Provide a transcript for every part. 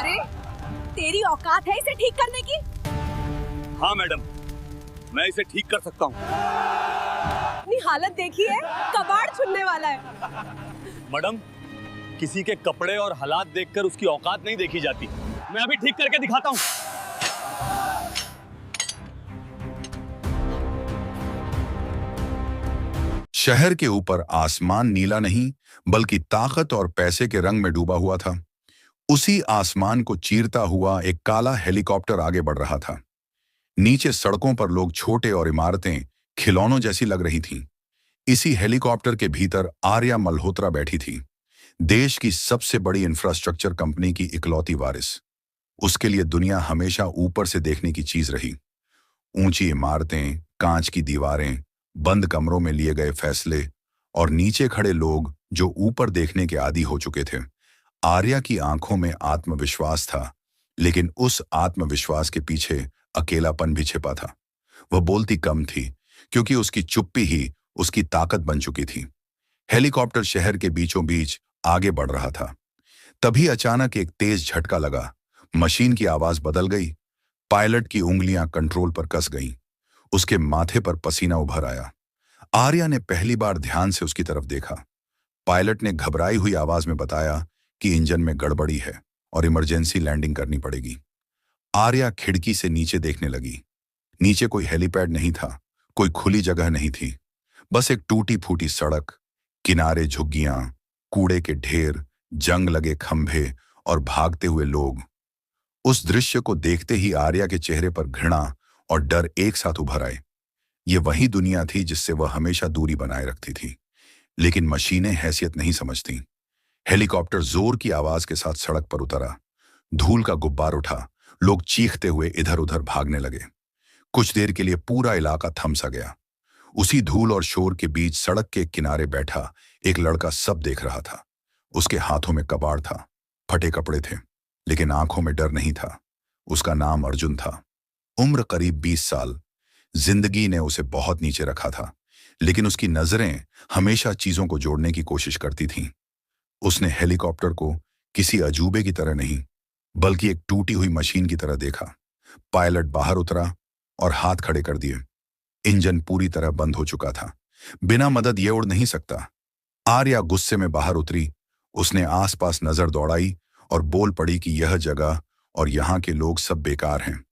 अरे तेरी औकात है इसे ठीक करने की? हाँ मैडम, मैं इसे ठीक कर सकता हूँ। अपनी हालत देखी है, कबाड़ छुनने वाला है। मैडम, किसी के कपड़े और हालात देखकर उसकी औकात नहीं देखी जाती। मैं अभी ठीक करके दिखाता हूँ। शहर के ऊपर आसमान नीला नहीं बल्कि ताकत और पैसे के रंग में डूबा हुआ था। उसी आसमान को चीरता हुआ एक काला हेलीकॉप्टर आगे बढ़ रहा था। नीचे सड़कों पर लोग छोटे और इमारतें खिलौनों जैसी लग रही थीं। इसी हेलीकॉप्टर के भीतर आर्या मल्होत्रा बैठी थी, देश की सबसे बड़ी इंफ्रास्ट्रक्चर कंपनी की इकलौती वारिस। उसके लिए दुनिया हमेशा ऊपर से देखने की चीज रही। ऊंची इमारतें, कांच की दीवारें, बंद कमरों में लिए गए फैसले और नीचे खड़े लोग जो ऊपर देखने के आदी हो चुके थे। आर्या की आंखों में आत्मविश्वास था, लेकिन उस आत्मविश्वास के पीछे अकेलापन भी छिपा था। वह बोलती कम थी, क्योंकि उसकी चुप्पी ही उसकी ताकत बन चुकी थी। हेलीकॉप्टर शहर के बीचों बीच आगे बढ़ रहा था। तभी अचानक एक तेज झटका लगा। मशीन की आवाज बदल गई। पायलट की उंगलियां कंट्रोल पर कस गईं। उसके माथे पर पसीना उभर आया। आर्या ने पहली बार ध्यान से उसकी तरफ देखा। पायलट ने घबराई हुई आवाज में बताया कि इंजन में गड़बड़ी है और इमरजेंसी लैंडिंग करनी पड़ेगी। आर्या खिड़की से नीचे देखने लगी। नीचे कोई हेलीपैड नहीं था, कोई खुली जगह नहीं थी, बस एक टूटी फूटी सड़क, किनारे झुग्गियां, कूड़े के ढेर, जंग लगे खंभे और भागते हुए लोग। उस दृश्य को देखते ही आर्या के चेहरे पर घृणा और डर एक साथ उभर आए। ये वही दुनिया थी जिससे वह हमेशा दूरी बनाए रखती थी, लेकिन मशीनें हैसियत नहीं समझती। हेलीकॉप्टर जोर की आवाज के साथ सड़क पर उतरा। धूल का गुब्बार उठा। लोग चीखते हुए इधर उधर भागने लगे। कुछ देर के लिए पूरा इलाका थम सा गया। उसी धूल और शोर के बीच सड़क के किनारे बैठा एक लड़का सब देख रहा था। उसके हाथों में कबाड़ था, फटे कपड़े थे, लेकिन आंखों में डर नहीं था। उसका नाम अर्जुन था। उम्र करीब 20 साल। जिंदगी ने उसे बहुत नीचे रखा था, लेकिन उसकी नजरें हमेशा चीजों को जोड़ने की कोशिश करती थीं। उसने हेलीकॉप्टर को किसी अजूबे की तरह नहीं, बल्कि एक टूटी हुई मशीन की तरह देखा। पायलट बाहर उतरा और हाथ खड़े कर दिए। इंजन पूरी तरह बंद हो चुका था। बिना मदद ये उड़ नहीं सकता। आर्या गुस्से में बाहर उतरी। उसने आसपास नजर दौड़ाई और बोल पड़ी कि यह जगह और यहाँ के लोग सब बेकार हैं।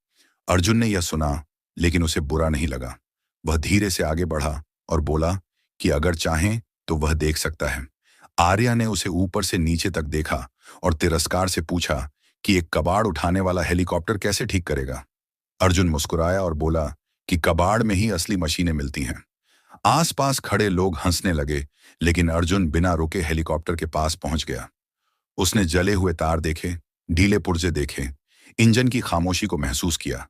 अर्जुन ने यह सुना, लेकिन उसे बुरा नहीं लगा। वह धीरे से आगे बढ़ा और बोला कि अगर चाहें तो वह देख सकता है। आर्या ने उसे ऊपर से नीचे तक देखा और तिरस्कार से पूछा कि एक कबाड़ उठाने वाला हेलीकॉप्टर कैसे ठीक करेगा। अर्जुन मुस्कुराया और बोला कि कबाड़ में ही असली मशीनें मिलती हैं। आसपास खड़े लोग हंसने लगे, लेकिन अर्जुन बिना रुके हेलीकॉप्टर के पास पहुंच गया। उसने जले हुए तार देखे, ढीले पुर्जे देखे, इंजन की खामोशी को महसूस किया।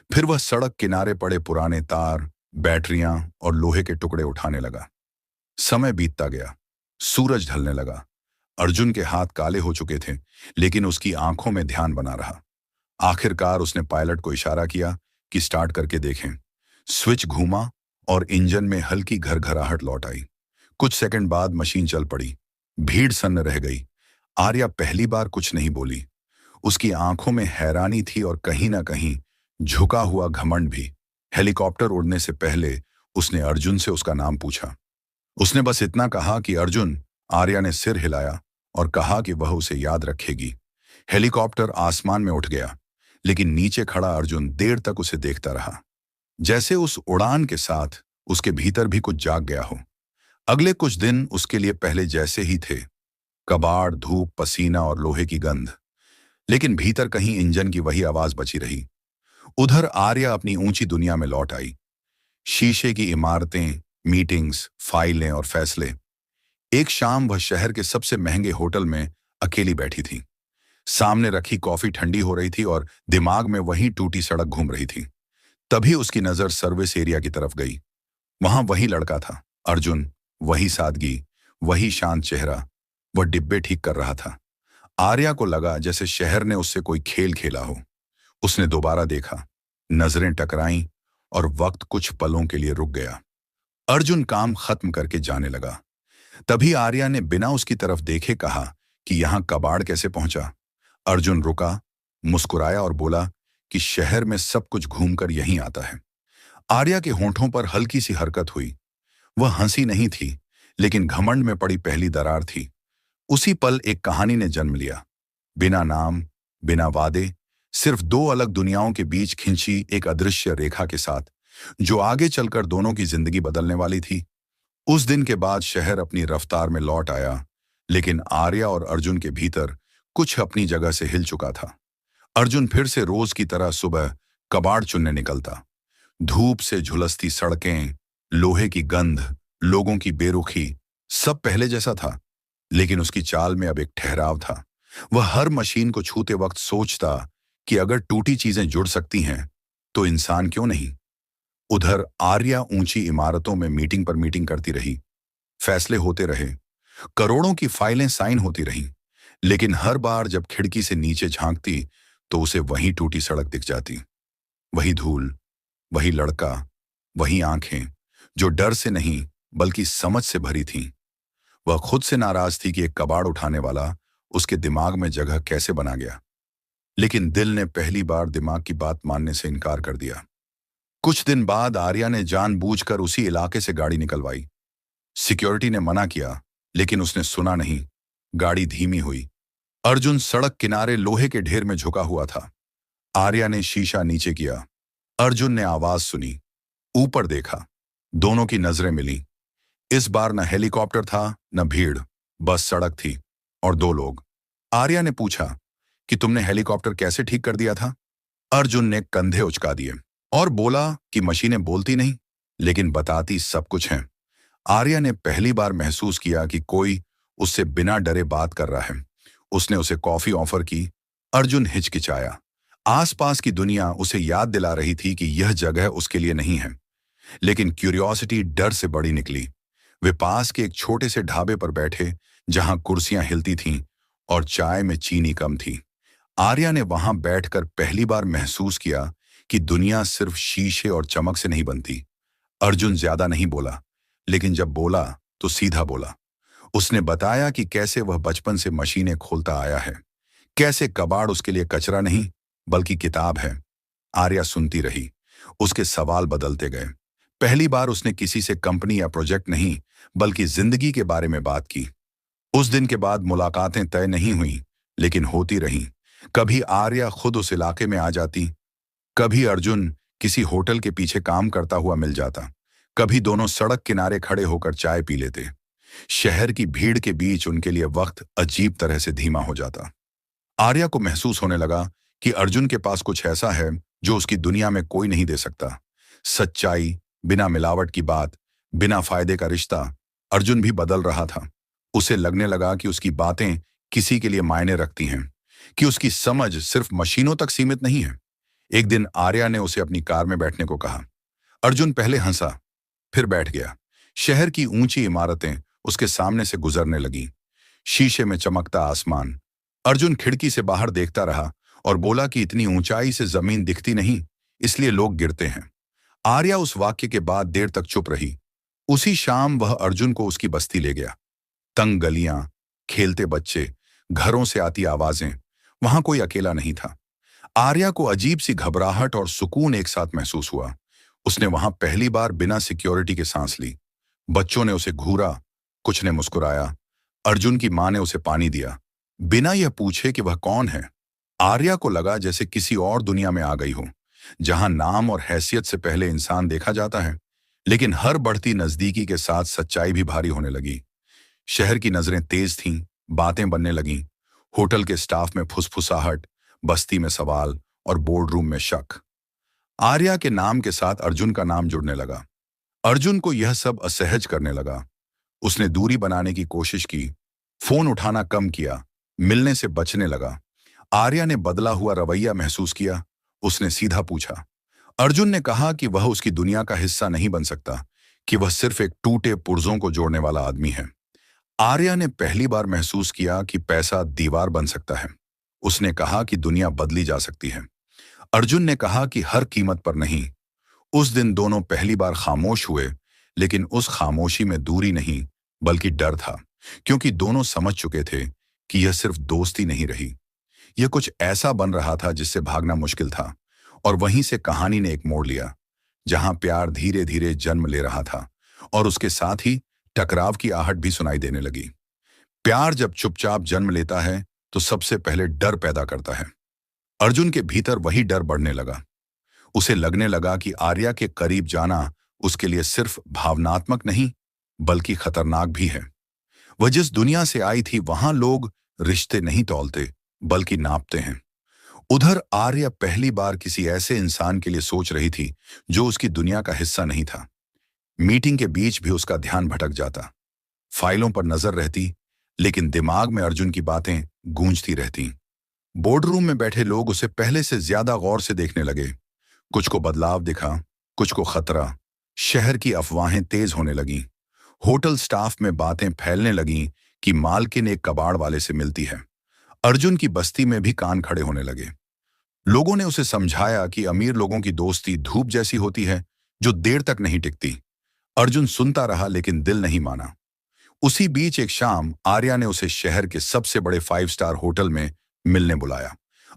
फिर वह सड़क किनारे पड़े पुराने तार, बैटरियां और लोहे के टुकड़े उठाने लगा। समय बीतता गया। सूरज ढलने लगा। अर्जुन के हाथ काले हो चुके थे, लेकिन उसकी आंखों में ध्यान बना रहा। आखिरकार उसने पायलट को इशारा किया कि स्टार्ट करके देखें। स्विच घूमा और इंजन में हल्की घरघराहट लौट आई। कुछ सेकंड बाद मशीन चल पड़ी। भीड़ सन्न रह गई। आर्या पहली बार कुछ नहीं बोली। उसकी आंखों में हैरानी थी और कहीं ना कहीं झुका हुआ घमंड भी। हेलीकॉप्टर उड़ने से पहले उसने अर्जुन से उसका नाम पूछा। उसने बस इतना कहा कि अर्जुन। आर्या ने सिर हिलाया और कहा कि वह उसे याद रखेगी। हेलीकॉप्टर आसमान में उठ गया, लेकिन नीचे खड़ा अर्जुन देर तक उसे देखता रहा, जैसे उस उड़ान के साथ उसके भीतर भी कुछ जाग गया हो। अगले कुछ दिन उसके लिए पहले जैसे ही थे। कबाड़, धूप, पसीना और लोहे की गंध, लेकिन भीतर कहीं इंजन की वही आवाज बची रही। उधर आर्या अपनी ऊंची दुनिया में लौट आई। शीशे की इमारतें, मीटिंग्स, फाइलें और फैसले। एक शाम वह शहर के सबसे महंगे होटल में अकेली बैठी थी। सामने रखी कॉफी ठंडी हो रही थी और दिमाग में वही टूटी सड़क घूम रही थी। तभी उसकी नजर सर्विस एरिया की तरफ गई। वहां वही लड़का था, अर्जुन। वही सादगी, वही शांत चेहरा। वह डिब्बे ठीक कर रहा था। आर्या को लगा जैसे शहर ने उससे कोई खेल खेला हो। उसने दोबारा देखा। नजरें टकराईं और वक्त कुछ पलों के लिए रुक गया। अर्जुन काम खत्म करके जाने लगा। तभी आर्या ने बिना उसकी तरफ देखे कहा कि यहां कबाड़ कैसे पहुंचा। अर्जुन रुका मुस्कुराया और बोला कि शहर में सब कुछ घूमकर यहीं आता है। आर्या के होंठों पर हल्की सी हरकत हुई। वह हंसी नहीं थी, लेकिन घमंड में पड़ी पहली दरार थी। उसी पल एक कहानी ने जन्म लिया, बिना नाम, बिना वादे, सिर्फ दो अलग दुनियाओं के बीच खिंची एक अदृश्य रेखा के साथ, जो आगे चलकर दोनों की जिंदगी बदलने वाली थी। उस दिन के बाद शहर अपनी रफ्तार में लौट आया, लेकिन आर्या और अर्जुन के भीतर कुछ अपनी जगह से हिल चुका था। अर्जुन फिर से रोज की तरह सुबह कबाड़ चुनने निकलता। धूप से झुलसती सड़कें, लोहे की गंध, लोगों की बेरुखी, सब पहले जैसा था, लेकिन उसकी चाल में अब एक ठहराव था। वह हर मशीन को छूते वक्त सोचता कि अगर टूटी चीजें जुड़ सकती हैं, तो इंसान क्यों नहीं। उधर आर्या ऊंची इमारतों में मीटिंग पर मीटिंग करती रही। फैसले होते रहे, करोड़ों की फाइलें साइन होती रहीं, लेकिन हर बार जब खिड़की से नीचे झांकती तो उसे वही टूटी सड़क दिख जाती। वही धूल, वही लड़का, वही आंखें, जो डर से नहीं बल्कि समझ से भरी थीं। वह खुद से नाराज थी कि एक कबाड़ उठाने वाला उसके दिमाग में जगह कैसे बना गया। लेकिन दिल ने पहली बार दिमाग की बात मानने से इनकार कर दिया। कुछ दिन बाद आर्या ने जानबूझकर उसी इलाके से गाड़ी निकलवाई। सिक्योरिटी ने मना किया, लेकिन उसने सुना नहीं। गाड़ी धीमी हुई। अर्जुन सड़क किनारे लोहे के ढेर में झुका हुआ था। आर्या ने शीशा नीचे किया। अर्जुन ने आवाज सुनी। ऊपर देखा। दोनों की नजरें मिली। इस बार न हेलीकॉप्टर था, न भीड़, बस सड़क थी और दो लोग। आर्या ने पूछा कि तुमने हेलीकॉप्टर कैसे ठीक कर दिया था? अर्जुन ने कंधे उचका दिए और बोला कि मशीनें बोलती नहीं, लेकिन बताती सब कुछ है। आर्या ने पहली बार महसूस किया कि कोई उससे बिना डरे बात कर रहा है। उसने उसे कॉफी ऑफर की। अर्जुन हिचकिचाया। आसपास की दुनिया उसे याद दिला रही थी कि यह जगह उसके लिए नहीं है, लेकिन क्यूरियोसिटी डर से बड़ी निकली। वे पास के एक छोटे से ढाबे पर बैठे, जहां कुर्सियां हिलती थीं और चाय में चीनी कम थी। आर्या ने वहां बैठकर पहली बार महसूस किया कि दुनिया सिर्फ शीशे और चमक से नहीं बनती। अर्जुन ज्यादा नहीं बोला, लेकिन जब बोला तो सीधा बोला। उसने बताया कि कैसे वह बचपन से मशीनें खोलता आया है, कैसे कबाड़ उसके लिए कचरा नहीं बल्कि किताब है। आर्या सुनती रही। उसके सवाल बदलते गए। पहली बार उसने किसी से कंपनी या प्रोजेक्ट नहीं बल्कि जिंदगी के बारे में बात की। उस दिन के बाद मुलाकातें तय नहीं हुई, लेकिन होती रहीं। कभी आर्या खुद उस इलाके में आ जाती, कभी अर्जुन किसी होटल के पीछे काम करता हुआ मिल जाता, कभी दोनों सड़क किनारे खड़े होकर चाय पी लेते। शहर की भीड़ के बीच उनके लिए वक्त अजीब तरह से धीमा हो जाता। आर्या को महसूस होने लगा कि अर्जुन के पास कुछ ऐसा है जो उसकी दुनिया में कोई नहीं दे सकता। सच्चाई, बिना मिलावट की बात, बिना फायदे का रिश्ता। अर्जुन भी बदल रहा था। उसे लगने लगा कि उसकी बातें किसी के लिए मायने रखती हैं, कि उसकी समझ सिर्फ मशीनों तक सीमित नहीं है। एक दिन आर्या ने उसे अपनी कार में बैठने को कहा। अर्जुन पहले हंसा, फिर बैठ गया। शहर की ऊंची इमारतें उसके सामने से गुजरने लगीं, शीशे में चमकता आसमान। अर्जुन खिड़की से बाहर देखता रहा और बोला कि इतनी ऊंचाई से जमीन दिखती नहीं, इसलिए लोग गिरते हैं। आर्या उस वाक्य के बाद देर तक चुप रही। उसी शाम वह अर्जुन को उसकी बस्ती ले गया। तंग गलियां, खेलते बच्चे, घरों से आती आवाजें, वहां कोई अकेला नहीं था। आर्या को अजीब सी घबराहट और सुकून एक साथ महसूस हुआ। उसने वहां पहली बार बिना सिक्योरिटी के सांस ली। बच्चों ने उसे घूरा, कुछ ने मुस्कुराया। अर्जुन की मां ने उसे पानी दिया, बिना यह पूछे कि वह कौन है। आर्या को लगा जैसे किसी और दुनिया में आ गई हो, जहां नाम और हैसियत से पहले इंसान देखा जाता है। लेकिन हर बढ़ती नजदीकी के साथ सच्चाई भी भारी होने लगी। शहर की नजरें तेज थीं, बातें बनने लगीं। होटल के स्टाफ में फुसफुसाहट, बस्ती में सवाल और बोर्ड रूम में शक। आर्या के नाम के साथ अर्जुन का नाम जुड़ने लगा। अर्जुन को यह सब असहज करने लगा। उसने दूरी बनाने की कोशिश की, फोन उठाना कम किया, मिलने से बचने लगा। आर्या ने बदला हुआ रवैया महसूस किया। उसने सीधा पूछा। अर्जुन ने कहा कि वह उसकी दुनिया का हिस्सा नहीं बन सकता, कि वह सिर्फ एक टूटे पुर्जों को जोड़ने वाला आदमी है। आर्या ने पहली बार महसूस किया कि पैसा दीवार बन सकता है। उसने कहा कि दुनिया बदली जा सकती है। अर्जुन ने कहा कि हर कीमत पर नहीं। उस दिन दोनों पहली बार खामोश हुए, लेकिन उस खामोशी में दूरी नहीं बल्कि डर था, क्योंकि दोनों समझ चुके थे कि यह सिर्फ दोस्ती नहीं रही, यह कुछ ऐसा बन रहा था जिससे भागना मुश्किल था। और वहीं से कहानी ने एक मोड़ लिया, जहां प्यार धीरे धीरे जन्म ले रहा था और उसके साथ ही टकराव की आहट भी सुनाई देने लगी। प्यार जब चुपचाप जन्म लेता है तो सबसे पहले डर पैदा करता है। अर्जुन के भीतर वही डर बढ़ने लगा। उसे लगने लगा कि आर्या के करीब जाना उसके लिए सिर्फ भावनात्मक नहीं बल्कि खतरनाक भी है। वह जिस दुनिया से आई थी वहां लोग रिश्ते नहीं तौलते बल्कि नापते हैं। उधर आर्या पहली बार किसी ऐसे इंसान के लिए सोच रही थी जो उसकी दुनिया का हिस्सा नहीं था। मीटिंग के बीच भी उसका ध्यान भटक जाता, फाइलों पर नजर रहती, लेकिन दिमाग में अर्जुन की बातें गूंजती रहती। बोर्डरूम में बैठे लोग उसे पहले से ज्यादा गौर से देखने लगे। कुछ को बदलाव दिखा, कुछ को खतरा। शहर की अफवाहें तेज होने लगीं। होटल स्टाफ में बातें फैलने लगीं कि मालकिन एक कबाड़ वाले से मिलती है। अर्जुन की बस्ती में भी कान खड़े होने लगे। लोगों ने उसे समझाया कि अमीर लोगों की दोस्ती धूप जैसी होती है जो देर तक नहीं टिकती। अर्जुन सुनता रहा लेकिन दिल नहीं माना। उसी बीच एक शाम आर्या ने उसे शहर के सबसे बड़े 5 स्टार होटल में मिलने बुलाया।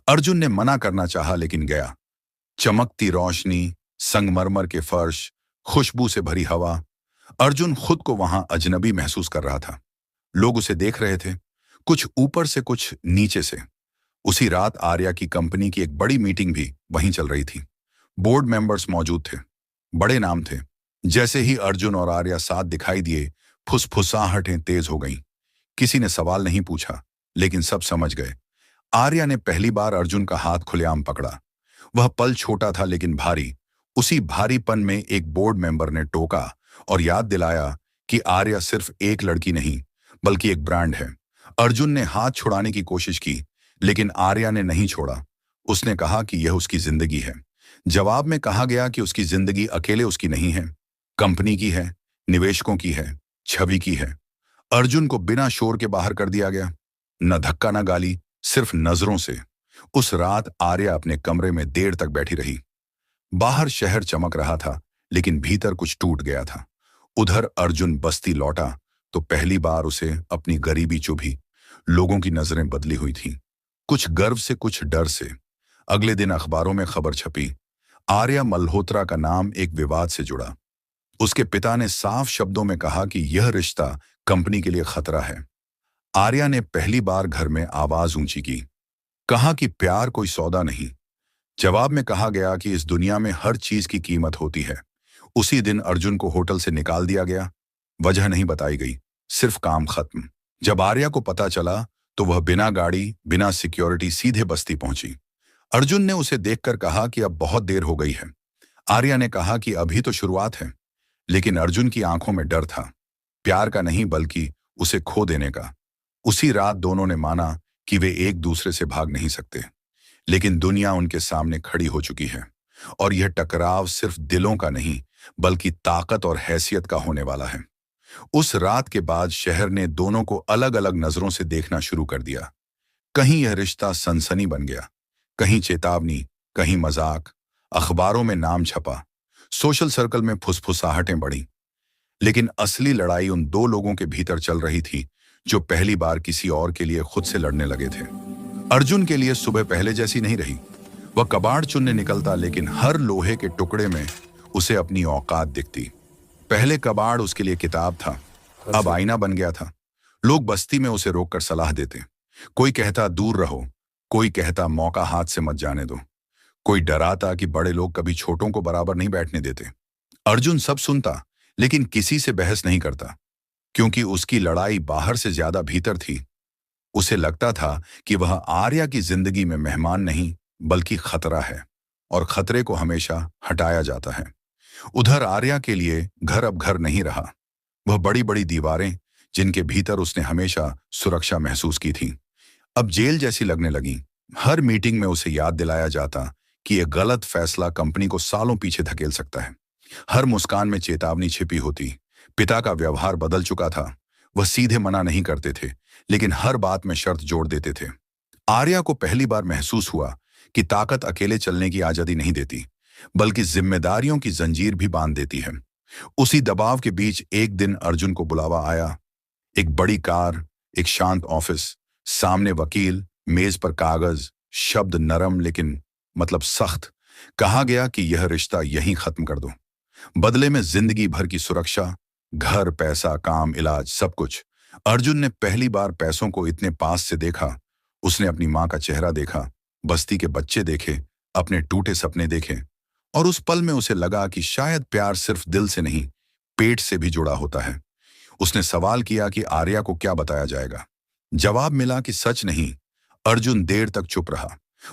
अर्जुन ने मना करना चाहा लेकिन गया। चमकती रोशनी, संगमरमर के फर्श, खुशबू से भरी हवा। अर्जुन खुद को वहां अजनबी महसूस कर रहा था। लोग उसे देख रहे थे, कुछ ऊपर से कुछ नीचे से। उसी रात आर्या की कंपनी की एक बड़ी मीटिंग भी वहीं चल रही थी। बोर्ड मेंबर्स मौजूद थे, बड़े नाम थे। जैसे ही अर्जुन और आर्या साथ दिखाई दिए, फुसफुसाहटें तेज हो गईं। किसी ने सवाल नहीं पूछा लेकिन सब समझ गए। आर्या ने पहली बार अर्जुन का हाथ खुलेआम पकड़ा। वह पल छोटा था लेकिन भारी। उसी भारीपन में एक बोर्ड मेंबर ने टोका और याद दिलाया कि आर्या सिर्फ एक लड़की नहीं बल्कि एक ब्रांड है। अर्जुन ने हाथ छुड़ाने की कोशिश की लेकिन आर्या ने नहीं छोड़ा। उसने कहा कि यह उसकी जिंदगी है। जवाब में कहा गया कि उसकी जिंदगी अकेले उसकी नहीं है, कंपनी की है, निवेशकों की है, छवि की है। अर्जुन को बिना शोर के बाहर कर दिया गया, न धक्का न गाली, सिर्फ नजरों से। उस रात आर्या अपने कमरे में देर तक बैठी रही। बाहर शहर चमक रहा था लेकिन भीतर कुछ टूट गया था। उधर अर्जुन बस्ती लौटा तो पहली बार उसे अपनी गरीबी चुभी। लोगों की नजरें बदली हुई थीं, कुछ गर्व से कुछ डर से। अगले दिन अखबारों में खबर छपी, आर्या मल्होत्रा का नाम एक विवाद से जुड़ा। उसके पिता ने साफ शब्दों में कहा कि यह रिश्ता कंपनी के लिए खतरा है। आर्या ने पहली बार घर में आवाज ऊंची की, कहा कि प्यार कोई सौदा नहीं। जवाब में कहा गया कि इस दुनिया में हर चीज की कीमत होती है। उसी दिन अर्जुन को होटल से निकाल दिया गया। वजह नहीं बताई गई, सिर्फ काम खत्म। जब आर्या को पता चला तो वह बिना गाड़ी, बिना सिक्योरिटी सीधे बस्ती पहुंची। अर्जुन ने उसे देखकर कहा कि अब बहुत देर हो गई है। आर्या ने कहा कि अभी तो शुरुआत है, लेकिन अर्जुन की आंखों में डर था, प्यार का नहीं बल्कि उसे खो देने का। उसी रात दोनों ने माना कि वे एक दूसरे से भाग नहीं सकते, लेकिन दुनिया उनके सामने खड़ी हो चुकी है और यह टकराव सिर्फ दिलों का नहीं बल्कि ताकत और हैसियत का होने वाला है। उस रात के बाद शहर ने दोनों को अलग अलग नजरों से देखना शुरू कर दिया। कहीं यह रिश्ता सनसनी बन गया, कहीं चेतावनी, कहीं मजाक। अखबारों में नाम छपा, सोशल सर्कल में फुसफुसाहटें बढ़ी। लेकिन असली लड़ाई उन दो लोगों के भीतर चल रही थी जो पहली बार किसी और के लिए खुद से लड़ने लगे थे। अर्जुन के लिए सुबह पहले जैसी नहीं रही। वह कबाड़ चुनने निकलता लेकिन हर लोहे के टुकड़े में उसे अपनी औकात दिखती। पहले कबाड़ उसके लिए किताब था, अब आईना बन गया था। लोग बस्ती में उसे रोककर सलाह देते। कोई कहता दूर रहो, कोई कहता मौका हाथ से मत जाने दो, कोई डराता कि बड़े लोग कभी छोटों को बराबर नहीं बैठने देते। अर्जुन सब सुनता लेकिन किसी से बहस नहीं करता, क्योंकि उसकी लड़ाई बाहर से ज्यादा भीतर थी। उसे लगता था कि वह आर्या की जिंदगी में मेहमान नहीं बल्कि खतरा है और खतरे को हमेशा हटाया जाता है। उधर आर्या के लिए घर अब घर नहीं रहा। वह बड़ी बड़ी दीवारें जिनके भीतर उसने हमेशा सुरक्षा महसूस की थी अब जेल जैसी लगने लगी। हर मीटिंग में उसे याद दिलाया जाता कि यह गलत फैसला कंपनी को सालों पीछे धकेल सकता है। हर मुस्कान में चेतावनी छिपी होती। पिता का व्यवहार बदल चुका था। वह सीधे मना नहीं करते थे लेकिन हर बात में शर्त जोड़ देते थे। आर्या को पहली बार महसूस हुआ कि ताकत अकेले चलने की आजादी नहीं देती बल्कि जिम्मेदारियों की जंजीर भी बांध देती है। उसी दबाव के बीच एक दिन अर्जुन को बुलावा आया। एक बड़ी कार, एक शांत ऑफिस, सामने वकील, मेज पर कागज, शब्द नरम लेकिन मतलब सख्त। कहा गया कि यह रिश्ता यहीं खत्म कर दो, बदले में जिंदगी भर की सुरक्षा, घर, पैसा, काम, इलाज, सब कुछ। अर्जुन ने पहली बार पैसों को इतने पास से देखा। उसने अपनी माँ का चेहरा देखा, बस्ती के बच्चे देखे, अपने टूटे सपने देखे, और उस पल में उसे लगा कि शायद प्यार सिर्फ दिल से नहीं, पेट से भी जुड़ा होता है। उसने सवाल किया कि आर्या को क्या बताया जाएगा। जवाब मिला कि सच नहीं। अर्जुन देर तक चुप रहा।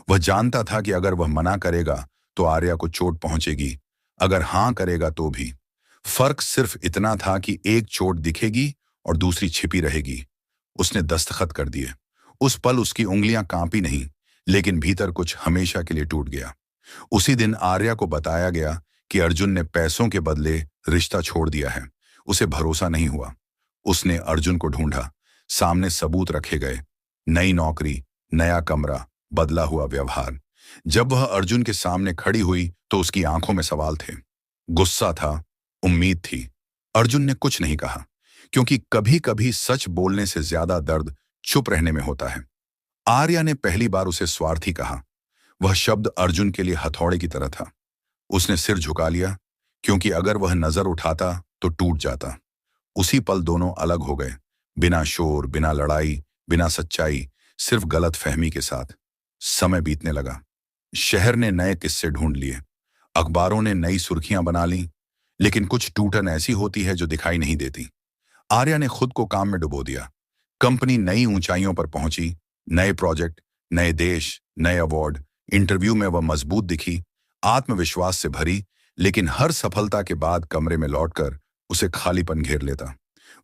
वह जानता था कि अगर वह मना करेगा तो आर्या को चोट पहुंचेगी, अगर हां करेगा तो भी। फर्क सिर्फ इतना था कि एक चोट दिखेगी और दूसरी छिपी रहेगी। उसने दस्तखत कर दिए। उस पल उसकी उंगलियां कांपी नहीं, लेकिन भीतर कुछ हमेशा के लिए टूट गया। उसी दिन आर्या को बताया गया कि अर्जुन ने पैसों के बदले रिश्ता छोड़ दिया है। उसे भरोसा नहीं हुआ। उसने अर्जुन को ढूंढा। सामने सबूत रखे गए, नई नौकरी, नया कमरा, बदला हुआ व्यवहार। जब वह अर्जुन के सामने खड़ी हुई तो उसकी आंखों में सवाल थे, गुस्सा था, उम्मीद थी। अर्जुन ने कुछ नहीं कहा, क्योंकि कभी कभी सच बोलने से ज्यादा दर्द चुप रहने में होता है। आर्या ने पहली बार उसे स्वार्थी कहा। वह शब्द अर्जुन के लिए हथौड़े की तरह था। उसने सिर झुका लिया, क्योंकि अगर वह नजर उठाता तो टूट जाता। उसी पल दोनों अलग हो गए, बिना शोर, बिना लड़ाई, बिना सच्चाई, सिर्फ गलत फहमी के साथ। समय बीतने लगा। शहर ने नए किस्से ढूंढ लिए, अखबारों ने नई सुर्खियां बना ली, लेकिन कुछ टूटन ऐसी होती है जो दिखाई नहीं देती। आर्या ने खुद को काम में डुबो दिया। कंपनी नई ऊंचाइयों पर पहुंची, नए प्रोजेक्ट, नए देश, नए अवार्ड। इंटरव्यू में वह मजबूत दिखी, आत्मविश्वास से भरी, लेकिन हर सफलता के बाद कमरे में लौटकर उसे खालीपन घेर लेता।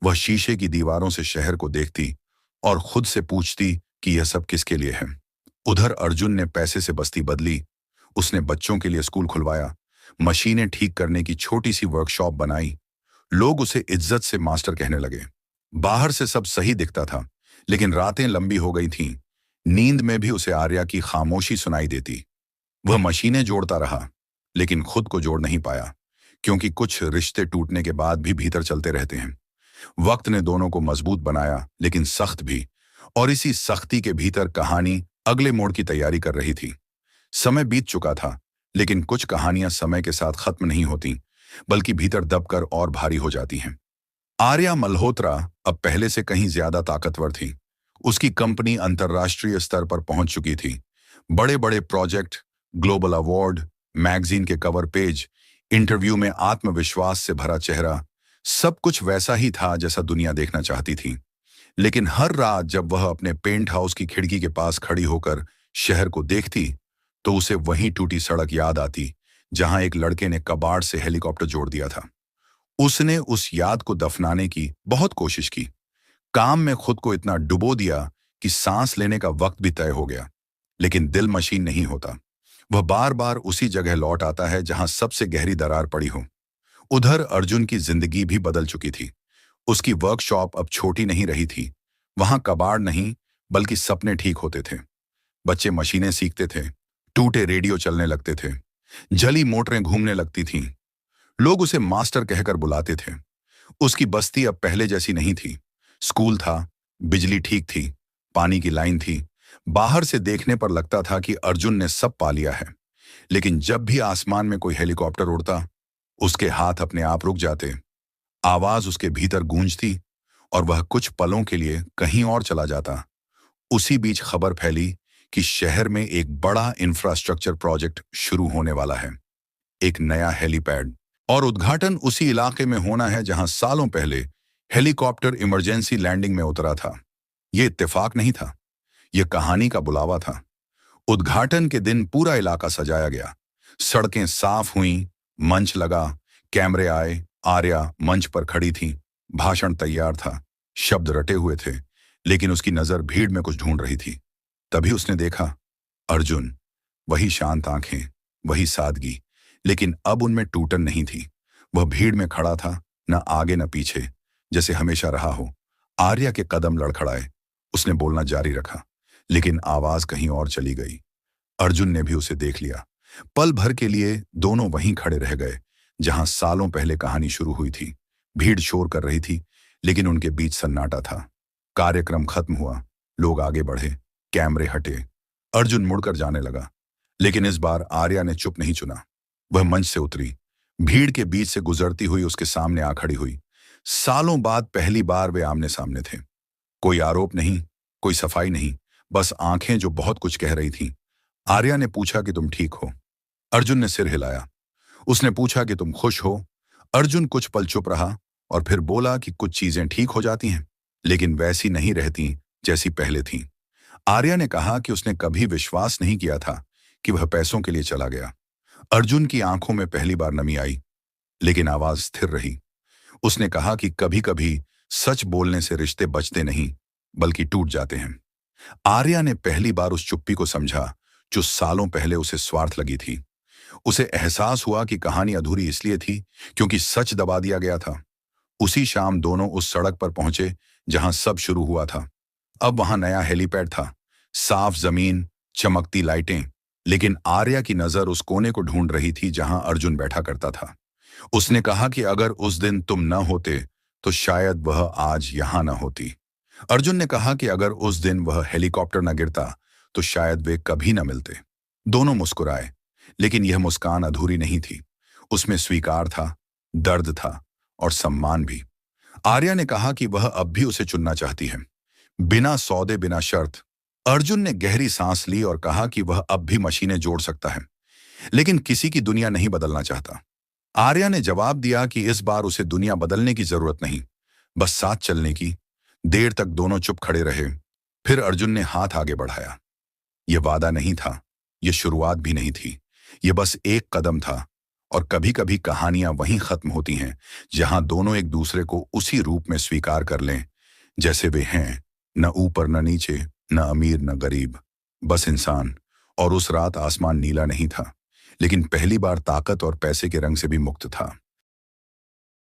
वह शीशे की दीवारों से शहर को देखती और खुद से पूछती कि यह सब किसके लिए है। उधर अर्जुन ने पैसे से बस्ती बदली। उसने बच्चों के लिए स्कूल खुलवाया, मशीनें ठीक करने की छोटी सी वर्कशॉप बनाई। लोग उसे इज्जत से मास्टर कहने लगे। बाहर से सब सही दिखता था, लेकिन रातें लंबी हो गई थीं। नींद में भी उसे आर्या की खामोशी सुनाई देती। वह मशीनें जोड़ता रहा, लेकिन खुद को जोड़ नहीं पाया, क्योंकि कुछ रिश्ते टूटने के बाद भी भीतर चलते रहते हैं। वक्त ने दोनों को मजबूत बनाया, लेकिन सख्त भी, और इसी सख्ती के भीतर कहानी अगले मोड़ की तैयारी कर रही थी। समय बीत चुका था, लेकिन कुछ कहानियां समय के साथ खत्म नहीं होती, बल्कि भीतर दबकर और भारी हो जाती हैं। आर्या मल्होत्रा अब पहले से कहीं ज्यादा ताकतवर थी। उसकी कंपनी अंतर्राष्ट्रीय स्तर पर पहुंच चुकी थी। बड़े बड़े प्रोजेक्ट, ग्लोबल अवार्ड, मैगजीन के कवर पेज, इंटरव्यू में आत्मविश्वास से भरा चेहरा, सब कुछ वैसा ही था जैसा दुनिया देखना चाहती थी। लेकिन हर रात जब वह अपने पेंट हाउस की खिड़की के पास खड़ी होकर शहर को देखती, तो उसे वही टूटी सड़क याद आती जहां एक लड़के ने कबाड़ से हेलीकॉप्टर जोड़ दिया था। उसने उस याद को दफनाने की बहुत कोशिश की, काम में खुद को इतना डुबो दिया कि सांस लेने का वक्त भी तय हो गया, लेकिन दिल मशीन नहीं होता। वह बार बार उसी जगह लौट आता है जहां सबसे गहरी दरार पड़ी हो। उधर अर्जुन की जिंदगी भी बदल चुकी थी। उसकी वर्कशॉप अब छोटी नहीं रही थी। वहां कबाड़ नहीं, बल्कि सपने ठीक होते थे। बच्चे मशीनें सीखते थे, टूटे रेडियो चलने लगते थे, जली मोटरें घूमने लगती थीं। लोग उसे मास्टर कहकर बुलाते थे। उसकी बस्ती अब पहले जैसी नहीं थी। स्कूल था, बिजली ठीक थी, पानी की लाइन थी। बाहर से देखने पर लगता था कि अर्जुन ने सब पा लिया है, लेकिन जब भी आसमान में कोई हेलीकॉप्टर उड़ता, उसके हाथ अपने आप रुक जाते। आवाज उसके भीतर गूंजती और वह कुछ पलों के लिए कहीं और चला जाता। उसी बीच खबर फैली कि शहर में एक बड़ा इंफ्रास्ट्रक्चर प्रोजेक्ट शुरू होने वाला है, एक नया हेलीपैड, और उद्घाटन उसी इलाके में होना है जहां सालों पहले हेलीकॉप्टर इमरजेंसी लैंडिंग में उतरा था। यह इत्तेफाक नहीं था, यह कहानी का बुलावा था। उद्घाटन के दिन पूरा इलाका सजाया गया, सड़कें साफ हुईं, मंच लगा, कैमरे आए। आर्या मंच पर खड़ी थी, भाषण तैयार था, शब्द रटे हुए थे, लेकिन उसकी नजर भीड़ में कुछ ढूंढ रही थी। तभी उसने देखा अर्जुन, वही शांत आंखें, वही सादगी, लेकिन अब उनमें टूटन नहीं थी। वह भीड़ में खड़ा था, न आगे न पीछे, जैसे हमेशा रहा हो। आर्या के कदम लड़खड़ाए। उसने बोलना जारी रखा, लेकिन आवाज कहीं और चली गई। अर्जुन ने भी उसे देख लिया। पल भर के लिए दोनों वहीं खड़े रह गए जहां सालों पहले कहानी शुरू हुई थी। भीड़ शोर कर रही थी, लेकिन उनके बीच सन्नाटा था। कार्यक्रम खत्म हुआ, लोग आगे बढ़े, कैमरे हटे। अर्जुन मुड़कर जाने लगा, लेकिन इस बार आर्या ने चुप नहीं चुना। वह मंच से उतरी, भीड़ के बीच से गुजरती हुई उसके सामने आ खड़ी हुई। सालों बाद पहली बार वे आमने सामने थे। कोई आरोप नहीं, कोई सफाई नहीं, बस आंखें जो बहुत कुछ कह रही थीं। आर्या ने पूछा कि तुम ठीक हो? अर्जुन ने सिर हिलाया। उसने पूछा कि तुम खुश हो? अर्जुन कुछ पल चुप रहा और फिर बोला कि कुछ चीजें ठीक हो जाती हैं, लेकिन वैसी नहीं रहती जैसी पहले थीं। आर्या ने कहा कि उसने कभी विश्वास नहीं किया था कि वह पैसों के लिए चला गया। अर्जुन की आंखों में पहली बार नमी आई, लेकिन आवाज स्थिर रही। उसने कहा कि कभी-कभी सच बोलने से रिश्ते बचते नहीं, बल्कि टूट जाते हैं। आर्या ने पहली बार उस चुप्पी को समझा जो सालों पहले उसे स्वार्थ लगी थी। उसे एहसास हुआ कि कहानी अधूरी इसलिए थी क्योंकि सच दबा दिया गया था। उसी शाम दोनों उस सड़क पर पहुंचे जहां सब शुरू हुआ था। अब वहां नया हेलीपैड था, साफ जमीन, चमकती लाइटें, लेकिन आर्या की नजर उस कोने को ढूंढ रही थी जहां अर्जुन बैठा करता था। उसने कहा कि अगर उस दिन तुम न होते तो शायद वह आज यहां न होती। अर्जुन ने कहा कि अगर उस दिन वह हेलीकॉप्टर न गिरता तो शायद वे कभी न मिलते। दोनों मुस्कुराए, लेकिन यह मुस्कान अधूरी नहीं थी। उसमें स्वीकार था, दर्द था और सम्मान भी। आर्या ने कहा कि वह अब भी उसे चुनना चाहती है, बिना सौदे, बिना शर्त। अर्जुन ने गहरी सांस ली और कहा कि वह अब भी मशीनें जोड़ सकता है, लेकिन किसी की दुनिया नहीं बदलना चाहता। आर्या ने जवाब दिया कि इस बार उसे दुनिया बदलने की जरूरत नहीं, बस साथ चलने की। देर तक दोनों चुप खड़े रहे। फिर अर्जुन ने हाथ आगे बढ़ाया। यह वादा नहीं था, यह शुरुआत भी नहीं थी, यह बस एक कदम था। और कभी-कभी कहानियां वहीं खत्म होती हैं जहां दोनों एक दूसरे को उसी रूप में स्वीकार कर लें जैसे वे हैं, न ऊपर न नीचे, न अमीर न गरीब, बस इंसान। और उस रात आसमान नीला नहीं था, लेकिन पहली बार ताकत और पैसे के रंग से भी मुक्त था।